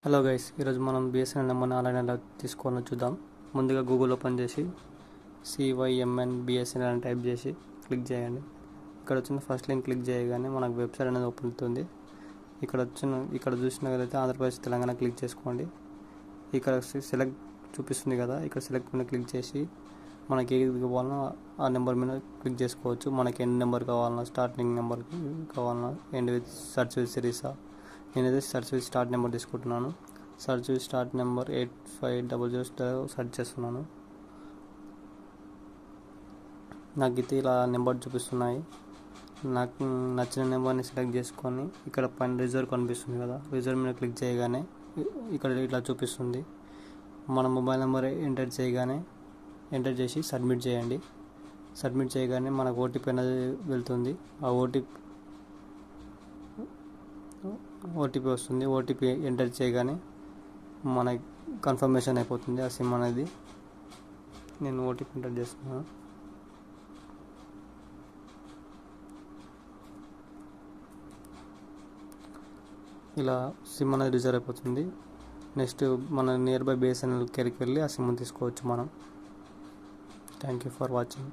Hello guys, ఈరోజు మనం BSNL నెంబర్ని ఆన్లైన్ ఎలా తీసుకోవాలో చూద్దాం. ముందుగా గూగుల్ ఓపెన్ చేసి CYMN BSNL అని టైప్ చేసి క్లిక్ చేయండి. ఇక్కడ వచ్చిన ఫస్ట్ లింక్ క్లిక్ చేయగానే మనకు వెబ్సైట్ అనేది ఓపెన్ అవుతుంది. ఇక్కడ చూసినట్లయితే ఆంధ్రప్రదేశ్ తెలంగాణ క్లిక్ చేసుకోండి. ఇక్కడ సెలెక్ట్ చూపిస్తుంది కదా, ఇక్కడ సెలెక్ట్ మీద క్లిక్ చేసి మనకి ఏది కావాలన్నా ఆ నెంబర్ మీద క్లిక్ చేసుకోవచ్చు. మనకి ఎండ్ నెంబర్ కావాలన్నా, స్టార్టింగ్ నెంబర్ కావాలన్నా, ఎండ్ విత్ సర్చ్ విత్ సిరీసా. నేనైతే సర్చ్ విత్ స్టార్ట్ నెంబర్ తీసుకుంటున్నాను. Search with start number 8500 search చేస్తున్నాను. నాకైతే ఇలా నెంబర్ చూపిస్తున్నాయి. నాకు నచ్చిన నెంబర్ని సెలెక్ట్ చేసుకొని ఇక్కడ పైన రిజర్వ్ కనిపిస్తుంది కదా, రిజర్వ్ మీద క్లిక్ చేయగానే ఇక్కడ ఇట్లా చూపిస్తుంది. మన మొబైల్ నెంబర్ ఎంటర్ చేసి సబ్మిట్ చేయండి. సబ్మిట్ చేయగానే మనకు ఓటీపీ అనేది వెళ్తుంది. ఆ ఓటీపీ వస్తుంది. ఓటీపీ ఎంటర్ చేయగానే మనకి కన్ఫర్మేషన్ అయిపోతుంది ఆ సిమ్ అనేది. నేను ఓటీపీ ఎంటర్ చేస్తున్నాను. ఇలా సిమ్ అనేది రిజర్వ్ అయిపోతుంది. నెక్స్ట్ మన నియర్ బై బిఎస్ఎన్ఎల్ కేర్కి వెళ్ళి ఆ సిమ్ తీసుకోవచ్చు మనం. Thank you for watching.